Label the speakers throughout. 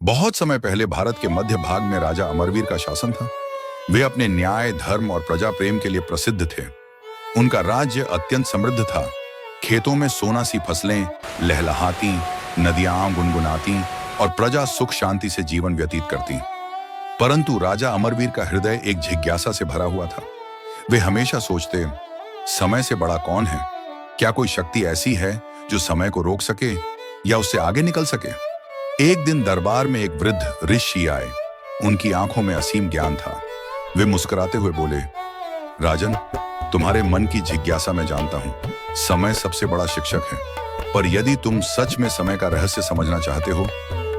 Speaker 1: बहुत समय पहले भारत के मध्य भाग में राजा अमरवीर का शासन था। वे अपने न्याय, धर्म और प्रजा प्रेम के लिए प्रसिद्ध थे। उनका राज्य अत्यंत समृद्ध था। खेतों में सोना सी फसलें लहलहाती, नदियां गुनगुनाती और प्रजा सुख शांति से जीवन व्यतीत करती। परंतु राजा अमरवीर का हृदय एक जिज्ञासा से भरा हुआ था। वे हमेशा सोचते, समय से बड़ा कौन है? क्या कोई शक्ति ऐसी है जो समय को रोक सके या उससे आगे निकल सके? एक दिन दरबार में एक वृद्ध ऋषि आए। उनकी आंखों में असीम ज्ञान था। वे मुस्कुराते हुए बोले, राजन, तुम्हारे मन की जिज्ञासा मैं जानता हूं। समय सबसे बड़ा शिक्षक है, पर यदि तुम सच में समय का रहस्य समझना चाहते हो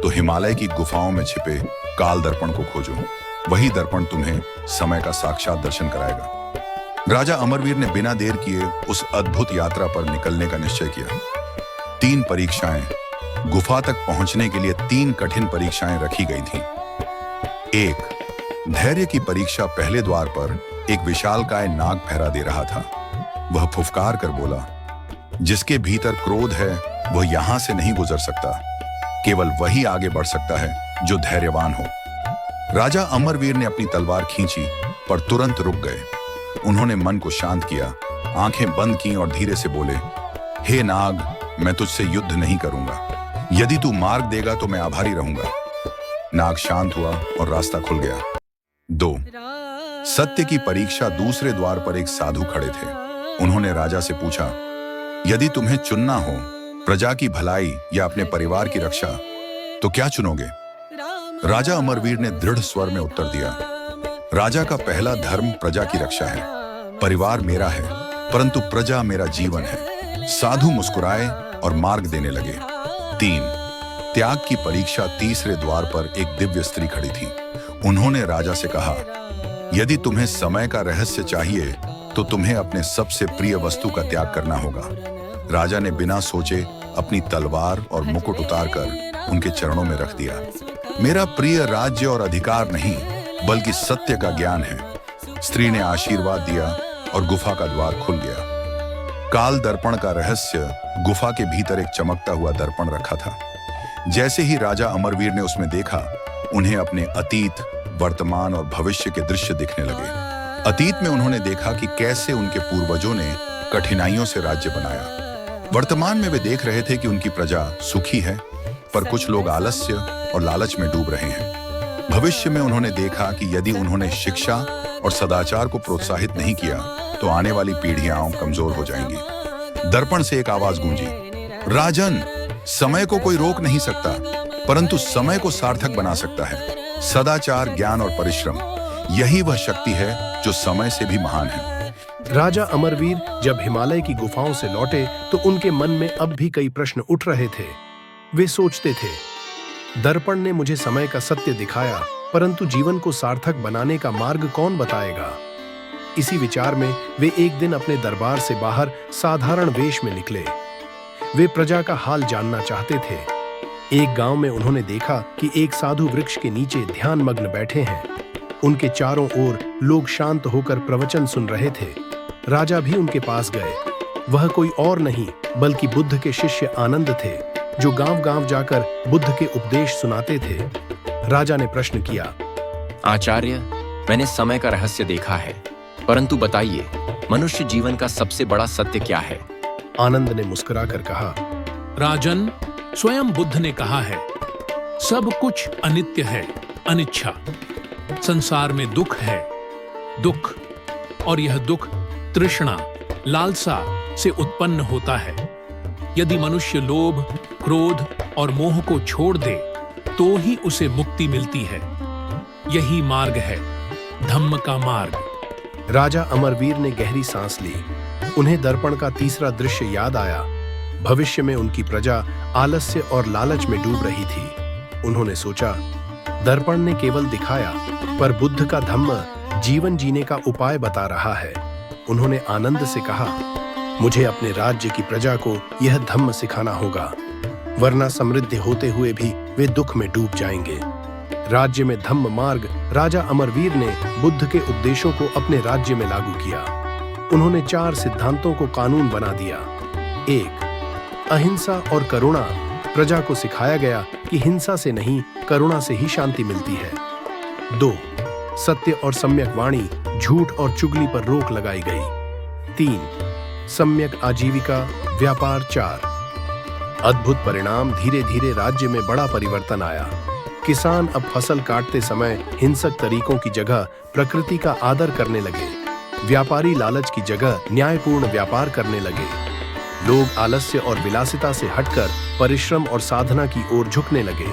Speaker 1: तो हिमालय की गुफाओं में छिपे काल दर्पण को खोजो। वही दर्पण तुम्हें समय का साक्षात दर्शन कराएगा। राजा अमरवीर ने बिना देर किए उस अद्भुत यात्रा पर निकलने का निश्चय किया। 3 परीक्षाएं, गुफा तक पहुंचने के लिए 3 कठिन परीक्षाएं रखी गई थीं। 1, धैर्य की परीक्षा। पहले द्वार पर एक विशालकाय नाग पहरा दे रहा था। वह फुफकार कर बोला, जिसके भीतर क्रोध है वह यहां से नहीं गुजर सकता। केवल वही आगे बढ़ सकता है जो धैर्यवान हो। राजा अमरवीर ने अपनी तलवार खींची पर तुरंत रुक गए। उन्होंने मन को शांत किया, आंखें बंद की और धीरे से बोले, हे नाग, मैं तुझसे युद्ध नहीं करूंगा। यदि तू मार्ग देगा तो मैं आभारी रहूंगा। नाग शांत हुआ और रास्ता खुल गया। 2, सत्य की परीक्षा। दूसरे द्वार पर एक साधु खड़े थे। उन्होंने राजा से पूछा, यदि तुम्हें चुनना हो प्रजा की भलाई या अपने परिवार की रक्षा, तो क्या चुनोगे? राजा अमरवीर ने दृढ़ स्वर में उत्तर दिया, राजा का पहला धर्म प्रजा की रक्षा है। परिवार मेरा है, परंतु प्रजा मेरा जीवन है। साधु मुस्कुराए और मार्ग देने लगे। 3, त्याग की परीक्षा। तीसरे द्वार पर एक दिव्य स्त्री खड़ी थी। उन्होंने राजा से कहा, यदि तुम्हें समय का रहस्य चाहिए तो तुम्हें अपने सबसे प्रिय वस्तु का त्याग करना होगा। राजा ने बिना सोचे अपनी तलवार और मुकुट उतारकर उनके चरणों में रख दिया। मेरा प्रिय राज्य और अधिकार नहीं, बल्कि सत्य का ज्ञान है। स्त्री ने आशीर्वाद दिया और गुफा का द्वार खुल गया। काल दर्पण का रहस्य। गुफा के भीतर एक चमकता हुआ दर्पण रखा था। जैसे ही राजा अमरवीर ने उसमें देखा, उन्हें अपने अतीत, वर्तमान और भविष्य के दृश्य दिखने लगे। अतीत में उन्होंने देखा कि कैसे उनके पूर्वजों ने कठिनाइयों से राज्य बनाया। वर्तमान में वे देख रहे थे कि उनकी प्रजा सुखी है, पर कुछ लोग आलस्य और लालच में डूब रहे हैं। भविष्य में उन्होंने देखा कि यदि उन्होंने शिक्षा और सदाचार को प्रोत्साहित नहीं किया तो आने वाली पीढ़ियां कमजोर हो जाएंगी। दर्पण से एक आवाज गूंजी, राजन, समय को कोई रोक नहीं सकता, परंतु समय को सार्थक बना सकता है। सदाचार, ज्ञान और परिश्रम, यही वह शक्ति है जो समय से भी महान है।
Speaker 2: राजा अमरवीर जब हिमालय की गुफाओं से लौटे तो उनके मन में अब भी कई प्रश्न उठ रहे थे। वे सोचते थे, दर्पण ने मुझे समय का सत्य दिखाया, परंतु जीवन को सार्थक बनाने का मार्ग कौन बताएगा? इसी विचार में वे एक दिन अपने दरबार से बाहर साधारण वेश में निकले। वे प्रजा का हाल जानना चाहते थे। एक गांव में उन्होंने देखा कि एक साधु वृक्ष के नीचे ध्यान मग्न बैठे हैं। उनके चारों ओर लोग शांत होकर प्रवचन सुन रहे थे। राजा भी उनके पास गए। वह कोई और नहीं बल्कि बुद्ध के शिष्य आनंद थे, जो गांव-गांव जाकर बुद्ध के उपदेश सुनाते थे। राजा ने प्रश्न किया,
Speaker 3: आचार्य, मैंने समय का रहस्य देखा है, परंतु बताइए, मनुष्य जीवन का सबसे बड़ा सत्य क्या है?
Speaker 2: आनंद ने मुस्कुराकर कहा,
Speaker 4: राजन, स्वयं बुद्ध ने कहा है, सब कुछ अनित्य है, अनिच्छा। संसार में दुख है, दुख, और यह दुख तृष्णा, लालसा से उत्पन्न होता है। यदि मनुष्य लोभ, क्रोध और मोह को छोड़ दे तो ही उसे मुक्ति मिलती है। यही मार्ग है, धम्म का मार्ग।
Speaker 2: राजा अमरवीर ने गहरी सांस ली। उन्हें दर्पण का तीसरा दृश्य याद आया। भविष्य में उनकी प्रजा आलस्य और लालच में डूब रही थी। उन्होंने सोचा, दर्पण ने केवल दिखाया, पर बुद्ध का धम्म जीवन जीने का उपाय बता रहा है। उन्होंने आनंद से कहा, मुझे अपने राज्य की प्रजा को यह धम्म सिखाना होगा, वरना समृद्धि होते हुए भी वे दुख में डूब जाएंगे। राज्य में धम्म मार्ग। राजा अमरवीर ने बुद्ध के उपदेशों को अपने राज्य में लागू किया। उन्होंने 4 सिद्धांतों को कानून बना दिया। 1, अहिंसा और करुणा प्रजा को सिखाया गया कि हिंसा से नहीं, करुणा से ही शांति मिलती है। 2. सत्य और सम्यक वाणी, झूठ और चुगली पर रोक लगाई गई। 3. सम्यक आजीविका, व्यापार। 4. अद्भुत परिणाम, धीरे धीरे राज्य में बड़ा परिवर्तन आया। किसान अब फसल काटते समय हिंसक तरीकों की जगह प्रकृति का आदर करने लगे। व्यापारी लालच की जगह न्यायपूर्ण व्यापार करने लगे। लोग आलस्य और विलासिता से हटकर परिश्रम और साधना की ओर झुकने लगे।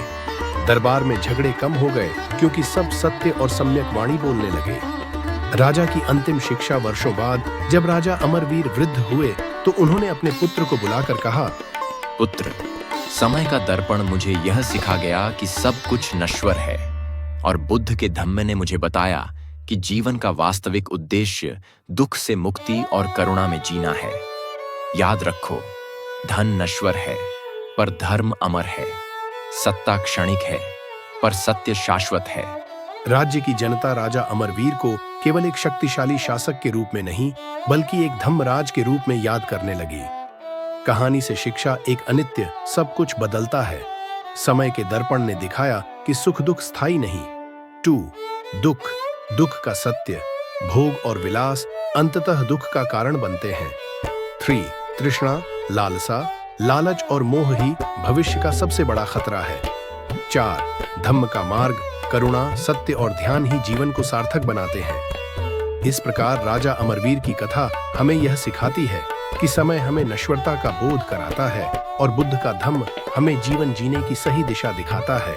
Speaker 2: दरबार में झगड़े कम हो गए क्योंकि सब सत्य और सम्यक वाणी बोलने लगे। राजा की अंतिम शिक्षा वर्षों बाद जब राजा अमरवीर वृद्ध हुए तो उन्होंने अपने पुत्र को बुलाकर कहा,
Speaker 3: पुत्र, समय का दर्पण मुझे यह सिखा गया कि सब कुछ नश्वर है, और बुद्ध के धम्म ने मुझे बताया कि जीवन का वास्तविक उद्देश्य दुख से मुक्ति और करुणा में जीना है। याद रखो, धन नश्वर है पर धर्म अमर है, सत्ता क्षणिक है पर सत्य शाश्वत है।
Speaker 2: राज्य की जनता राजा अमरवीर को केवल एक शक्तिशाली शासक के रूप में नहीं, बल्कि एक धम्मराज के रूप में याद करने लगी। कहानी से शिक्षा एक अनित्य, सब कुछ बदलता है। समय के दर्पण ने दिखाया कि सुख दुख स्थायी नहीं। 2. दुख, दुख का सत्य, भोग और विलास अंततः दुख का कारण बनते हैं। 3. तृष्णा, लालसा, लालच और मोह ही भविष्य का सबसे बड़ा खतरा है। 4. धम्म का मार्ग, करुणा, सत्य और ध्यान ही जीवन को सार्थक बनाते हैं। इस प्रकार राजा अमरवीर की कथा हमें यह सिखाती है कि समय हमें नश्वरता का बोध कराता है और बुद्ध का धम्म हमें जीवन जीने की सही दिशा दिखाता है।